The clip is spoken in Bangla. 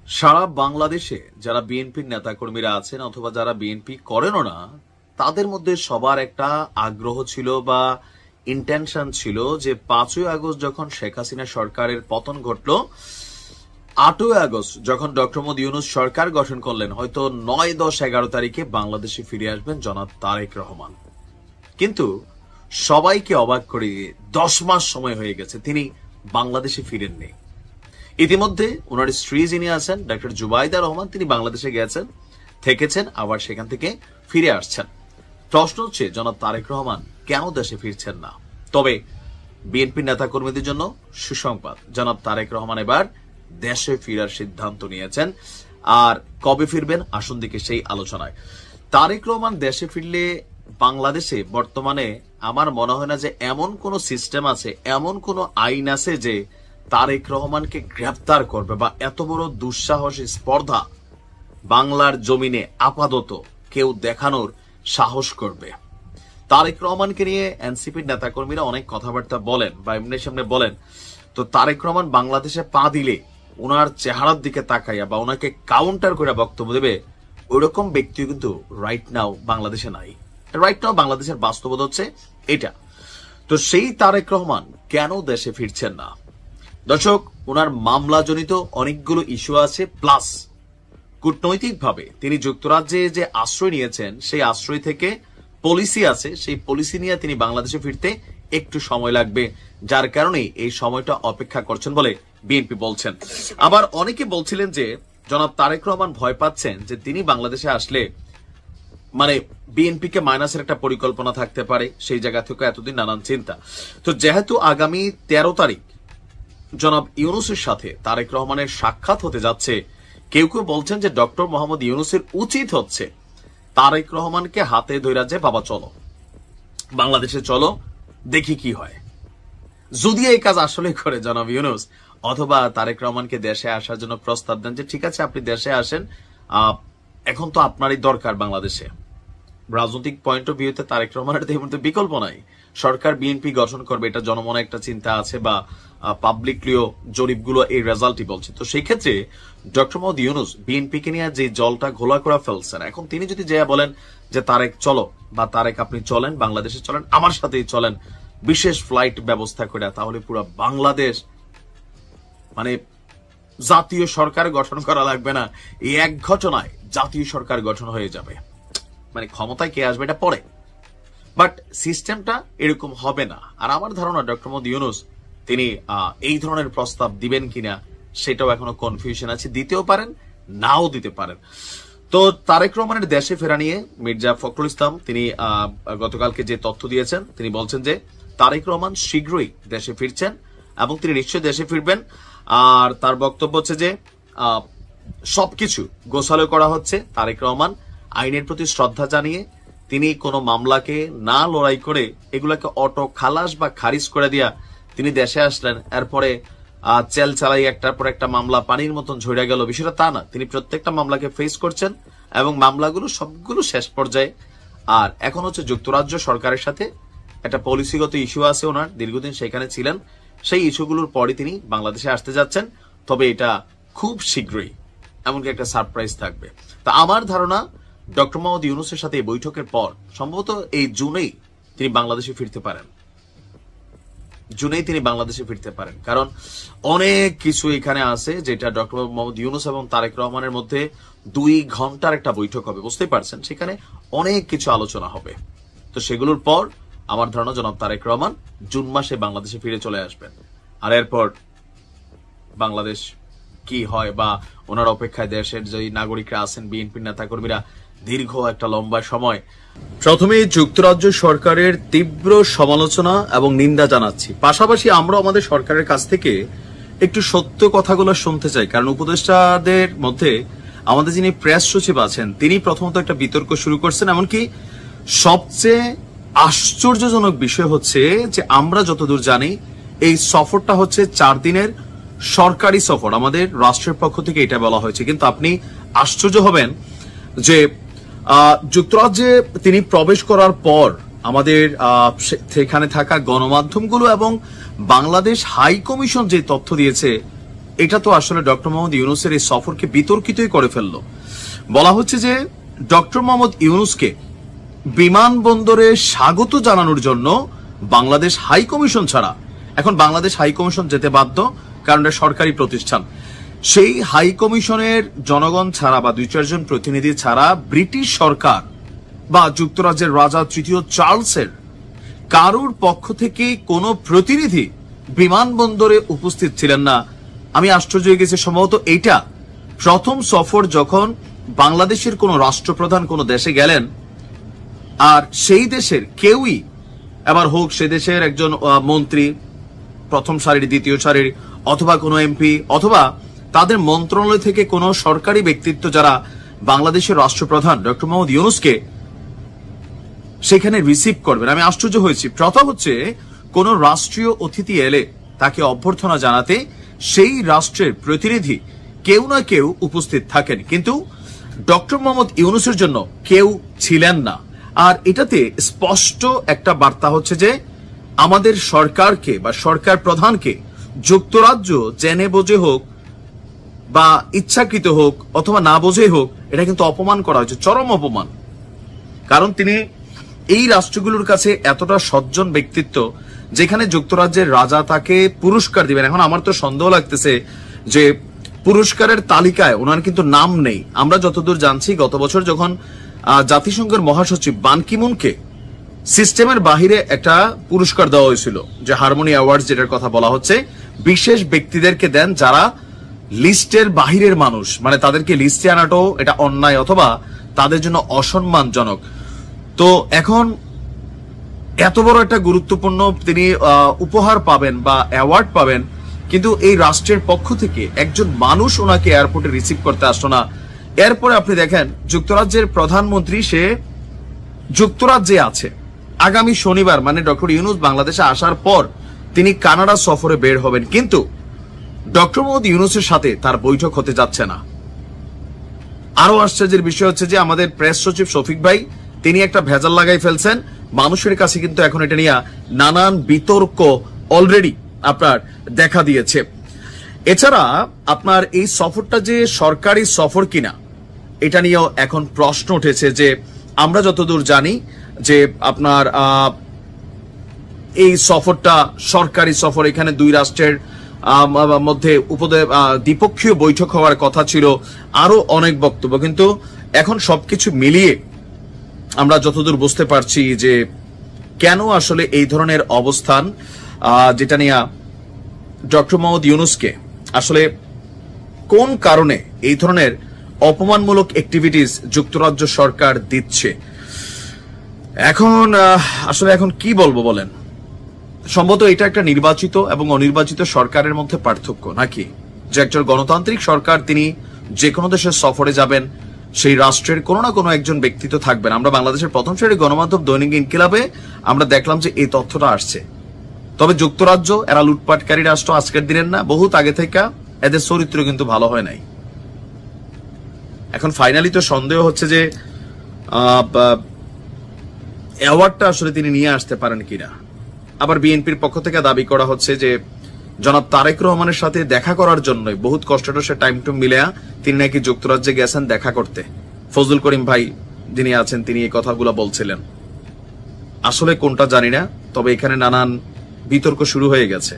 সারা বাংলাদেশে যারা বিএনপির নেতাকর্মীরা আছেন অথবা যারা বিএনপি করেনও না, তাদের মধ্যে সবার একটা আগ্রহ ছিল বা ইন্টেনশন ছিল যে 5ই আগস্ট যখন শেখ হাসিনা সরকারের পতন ঘটল, 8ই আগস্ট যখন ডক্টর মোহাম্মদ ইউনূস সরকার গঠন করলেন, হয়তো 9, 10, 11 তারিখে বাংলাদেশে ফিরে আসবেন জনাব তারেক রহমান। কিন্তু সবাইকে অবাক করে 10 মাস সময় হয়ে গেছে, তিনি বাংলাদেশে ফিরেননি। ইতিমধ্যে ওনার স্ত্রী যিনি আছেন ডক্টর জুবাইদা রহমান, তিনি বাংলাদেশে গেছেন, থেকেছেন, আবার সেখান থেকে ফিরে আসছেন। প্রশ্ন হচ্ছে জনাব তারেক রহমান কেন দেশে ফিরছেন না? তবে বিএনপি নেতাকর্মীদের জন্য সুসংবাদ, জনাব তারেক রহমান এবার দেশে ফেরার সিদ্ধান্ত নিয়েছেন। আর কবে ফিরবেন আসুন দিকে সেই আলোচনায়। তারেক রহমান দেশে ফিরলে বাংলাদেশে বর্তমানে আমার মনে হয় না যে এমন কোন সিস্টেম আছে, এমন কোন আইন আছে যে তারেক রহমানকে গ্রেফতার করবে বা এত বড় দুঃসাহসী স্পর্ধা বাংলার জমিনে আপাতত কেউ দেখানোর সাহস করবে। তারেক রহমানকে নিয়ে এনসিপির নেতাকর্মীরা অনেক কথাবার্তা বলেন বা এমনি সামনে বলেন, তো তারেক রহমান বাংলাদেশে পা দিলে ওনার চেহারার দিকে তাকাইয়া বা ওনাকে কাউন্টার করে বক্তব্য দেবে, ওইরকম ব্যক্তিও কিন্তু রাইট নাও বাংলাদেশে নাই। রাইট নাও বাংলাদেশের বাস্তবতা হচ্ছে এটা। তো সেই তারেক রহমান কেন দেশে ফিরছেন না? দর্শক, ওনার মামলাজনিত অনেকগুলো ইস্যু আছে, প্লাস কূটনৈতিকভাবে তিনি যুক্তরাজ্যে যে আশ্রয় নিয়েছেন সেই আশ্রয় থেকে পলিসি আছে, সেই পলিসি নিয়ে তিনি বাংলাদেশে ফিরতে একটু সময় লাগবে, যার কারণে এই সময়টা অপেক্ষা করছেন বলে বিএনপি বলছেন। আবার অনেকে বলছিলেন যে জনাব তারেক রহমান ভয় পাচ্ছেন যে তিনি বাংলাদেশে আসলে মানে বিএনপি কে মাইনাসের একটা পরিকল্পনা থাকতে পারে, সেই জায়গা থেকে এতদিন নানান চিন্তা। তো যেহেতু আগামী 13 তারিখ জনাব ইউনূসের সাথে তারেক রহমানের সাক্ষাৎ হতে যাচ্ছে, কেউ কেউ বলছেন যে ডক্টর মোহাম্মদ ইউনূসের উচিত হচ্ছে তারেক রহমানকে হাতে ধরে যে বাবা চলো বাংলাদেশে চলো, দেখি কি হয়। যদি এই কাজ আসলে করে জনাব ইউনূস, অথবা তারেক রহমানকে দেশে আসার জন্য প্রস্তাব দেন যে ঠিক আছে আপনি দেশে আসেন, এখন তো আপনারই দরকার বাংলাদেশে। রাজনৈতিক পয়েন্ট অফ ভিউতে তারেক রহমানের এই মুহূর্তে বিকল্প নাই। সরকার বিএনপি গঠন করবে, এটা জনমনে একটা চিন্তা আছে বা পাবলিকলিও জরিপগুলো এই রেজাল্টই বলছে। তো সেই ক্ষেত্রে ডক্টর মোহাম্মদ ইউনূস বিএনপি কে নিয়ে যে জলটা ঘোলা করে ফেলছেন, এখন তিনি যদি যা বলেন যে তারেক চলো বা তারেক আপনি চলেন বাংলাদেশে চলেন, আমার সাথেই চলেন, বিশেষ ফ্লাইট ব্যবস্থা করে, তাহলে পুরো বাংলাদেশ মানে জাতীয় সরকার গঠন করা লাগবে না, এই এক ঘটনায় জাতীয় সরকার গঠন হয়ে যাবে। মানে ক্ষমতায় কে আসবে এটা পরে, বাট সিস্টেমটা এরকম হবে না। আর আমার ধারণা ডক্টর মোহাম্মদ ইউনূস তিনি এই ধরনের প্রস্তাব দিবেন কিনা সেটাও এখনো কনফিউশন আছে, দিতেও পারেন নাও দিতে পারেন। তো তারেক রহমানের দেশে ফেরা নিয়ে মির্জা ফখরুল ইসলাম তিনি গতকালকে যে তথ্য দিয়েছেন, তিনি বলছেন যে তারেক রহমান শীঘ্রই দেশে ফিরছেন এবং তিনি নিশ্চয়ই দেশে ফিরবেন। আর তার বক্তব্য হচ্ছে যে সবকিছু গোছালো করা হচ্ছে। তারেক রহমান আইনের প্রতি শ্রদ্ধা জানিয়ে তিনি কোনো মামলাকে না লড়াই করে এগুলাকে অটো খালাস বা খারিজ করে দিয়া তিনি দেশে আসলেন। এরপরে চেল চালাই একটার পর একটা মামলা পানির মতন ঝরে গেল, বিষয়টা তা না। তিনি প্রত্যেকটা মামলাকে ফেস করছেন এবং মামলাগুলো সবগুলো শেষ পর্যায়ে। আর এখন হচ্ছে যুক্তরাজ্য সরকারের সাথে একটা পলিসিগত ইস্যু আছে ওনার, দীর্ঘদিন সেখানে ছিলেন, সেই ইস্যুগুলোর পরে তিনি বাংলাদেশে আসতে যাচ্ছেন। তবে এটা খুব শীঘ্রই এমনকি একটা সারপ্রাইজ থাকবে। তা আমার ধারণা ডক্টর মোহাম্মদ ইউনূসের সাথে এই বৈঠকের পর সম্ভবত এই জুনেই তিনি বাংলাদেশে ফিরতে পারেন, কারণ অনেক কিছু এখানে আছে যেটা ডক্টর মোহাম্মদ ইউনূস এবং তারেক রহমানের মধ্যে 2 ঘন্টার একটা বৈঠক হবে, বুঝতেই পারছেন, সেখানে অনেক কিছু আলোচনা হবে। তো সেগুলোর পর আমার ধারণা জনাব তারেক রহমান জুন মাসে বাংলাদেশে ফিরে চলে আসবেন। আর এরপর বাংলাদেশ কি হয় বা ওনার অপেক্ষায় দেশের যে নাগরিকরা আছেন, বিএনপির নেতাকর্মীরা দীর্ঘ একটা লম্বা সময়। প্রথমে যুক্তরাজ্য সরকারের তীব্র সমালোচনা এবং নিন্দা জানাচ্ছি, পাশাপাশি আমরা আমাদের সরকারের কাছ থেকে একটু সত্য কথাগুলো শুনতে চাই। কারণ উপদেষ্টাদের মধ্যে আমাদের যিনি প্রেস সচিব আছেন তিনি প্রথমত একটা বিতর্ক শুরু করছেন। এমনকি সবচেয়ে আশ্চর্যজনক বিষয় হচ্ছে যে আমরা যতদূর জানি এই সফরটা হচ্ছে 4 দিনের সরকারি সফর, আমাদের রাষ্ট্রের পক্ষ থেকে এটা বলা হয়েছে। কিন্তু আপনি আশ্চর্য হবেন যে যুক্তরাজ্যে তিনি প্রবেশ করার পর আমাদের সেখানে থাকা গণমাধ্যমগুলো এবং বাংলাদেশ হাই কমিশন যে তথ্য দিয়েছে এটা তো আসলে ডক্টর মোহাম্মদ ইউনূসের এই সফরকে বিতর্কিতই করে ফেললো। বলা হচ্ছে যে ডক্টর মোহাম্মদ ইউনূসকে বিমানবন্দরে স্বাগত জানানোর জন্য বাংলাদেশ হাই কমিশন ছাড়া, এখন বাংলাদেশ হাই কমিশন যেতে বাধ্য কারণ এটা সরকারি প্রতিষ্ঠান, সেই হাই কমিশনের জনগণ ছাড়া বা 2-4 জন প্রতিনিধি ছাড়া ব্রিটিশ সরকার বা যুক্তরাজ্যের রাজা তৃতীয় চার্লসের কারুর পক্ষ থেকে কোনো প্রতিনিধি বিমানবন্দরে উপস্থিত ছিলেন না। আমি আশ্চর্য হয়ে গেছি। সম্ভবত এইটা প্রথম সফর যখন বাংলাদেশের কোন রাষ্ট্রপ্রধান কোন দেশে গেলেন আর সেই দেশের কেউই, এবার হোক সে দেশের একজন মন্ত্রী প্রথম সারির, দ্বিতীয় সারির, অথবা কোনো এমপি, অথবা তাদের মন্ত্রণালয় থেকে কোনো সরকারি ব্যক্তিত্ব যারা বাংলাদেশের রাষ্ট্রপ্রধান ডক্টর মোহাম্মদ ইউনূসকে সেখানে রিসিভ করবেন। আমি আশ্চর্য হয়েছি। প্রথম হচ্ছে কোন রাষ্ট্রীয় অতিথি এলে তাকে অভ্যর্থনা জানাতে সেই রাষ্ট্রের প্রতিনিধি কেউ না কেউ উপস্থিত থাকেন, কিন্তু ডক্টর মোহাম্মদ ইউনূসের জন্য কেউ ছিলেন না। আর এটাতে স্পষ্ট একটা বার্তা হচ্ছে যে আমাদের সরকারকে বা সরকার প্রধানকে যুক্তরাজ্য জেনে বোঝে হোক বা ইচ্ছাকৃত হোক অথবা না বোঝে হোক, এটা কিন্তু অপমান করা হয়েছে, চরম অপমান। কারণ তিনি এই রাষ্ট্রগুলোর কাছে এতটা সজ্জন ব্যক্তিত্ব, যেখানে যুক্তরাজ্যের রাজা তাকে পুরস্কার দিবেন। এখন আমার তো সন্দেহ লাগতেছে যে পুরস্কারের তালিকায় ওনার কিন্তু নাম নেই। আমরা যতদূর জানছি গত বছর যখন জাতিসংঘের মহাসচিব বান কি মুনকে সিস্টেমের বাহিরে একটা পুরস্কার দেওয়া হয়েছিল, যে হারমোনি অ্যাওয়ার্ডস যেটার কথা বলা হচ্ছে, বিশেষ ব্যক্তিদেরকে দেন যারা লিস্টের বাহিরের মানুষ, মানে তাদেরকে লিস্টে আনাটাও এটা অন্যায় অথবা তাদের জন্য অসম্মানজনক। তো এখন এত বড় একটা গুরুত্বপূর্ণ তিনি উপহার পাবেন বা অ্যাওয়ার্ড পাবেন, কিন্তু এই রাষ্ট্রের পক্ষ থেকে একজন মানুষ ওনাকে এয়ারপোর্টে রিসিভ করতে আসলো না। এরপরে আপনি দেখেন যুক্তরাজ্যের প্রধানমন্ত্রী সে যুক্তরাজ্যে আছে। আগামী শনিবার মানে ডক্টর ইউনূস বাংলাদেশে আসার পর তিনি কানাডা সফরে বের হবেন, কিন্তু ডক্টর মোহাম্মদ ইউনূসের সাথে তার বৈঠক হতে যাচ্ছে না। আরো আশ্চর্যের বিষয় হচ্ছে যে আমাদের প্রেস সচিব শফিক ভাই তিনি একটা ভেজাল লাগাই ফেলছেন। মানুষের কাছে কিন্তু এখন এটা নিয়ে নানান বিতর্ক অলরেডি আপনার দেখা দিয়েছে। এছাড়া আপনার এই সফরটা যে সরকারি সফর কিনা এটা নিয়েও এখন প্রশ্ন উঠেছে, যে আমরা যতদূর জানি যে আপনার এই সফরটা সরকারি সফর, এখানে দুই রাষ্ট্রের মধ্যে দ্বিপক্ষীয় বৈঠক হওয়ার কথা ছিল, আরো অনেক বক্তব্য, কিন্তু এখন সবকিছু মিলিয়ে আমরা যতদূর বুঝতে পারছি যে কেন আসলে এই ধরনের অবস্থান, যেটা নিয়ে ডক্টর মোহাম্মদ ইউনূসকে আসলে কোন কারণে এই ধরনের অপমানমূলক অ্যাক্টিভিটিস যুক্তরাজ্য সরকার দিচ্ছে। এখন আসলে এখন কি বলবো বলেন, সম্ভবত এটা একটা নির্বাচিত এবং অনির্বাচিত সরকারের মধ্যে পার্থক্য নাকি, যে একজন গণতান্ত্রিক সরকার তিনি যে কোনো দেশের সফরে যাবেন, সেই রাষ্ট্রের কোনো না কোনো একজন ব্যক্তিত্ব থাকবেন। আমরা বাংলাদেশের প্রথম সারির গণমাধ্যম দৈনিক ইনকিলাবে আমরা দেখলাম যে এই তথ্যটা আসছে। তবে যুক্তরাজ্য এরা লুটপাটকারী রাষ্ট্র, আজকের দিনের না, বহুত আগে থেকে এদের চরিত্র কিন্তু ভালো হয় নাই। এখন ফাইনালি তো সন্দেহ হচ্ছে যে অ্যাওয়ার্ডটা আসলে তিনি নিয়ে আসতে পারেন কিনা। আবার বিএনপির পক্ষ থেকে দাবি করা হচ্ছে যে জনাব তারেক রহমানের সাথে দেখা করার জন্য বহুত কষ্টে টাইম টু মিলে তিনি নাকি যুক্তরাজ্যে গেছেন দেখা করতে। ফজলুল করিম ভাই যিনি আছেন তিনি এই কথাগুলো বলছিলেন। আসলে কোনটা জানি না, তবে এখানে নানান বিতর্ক শুরু হয়ে গেছে।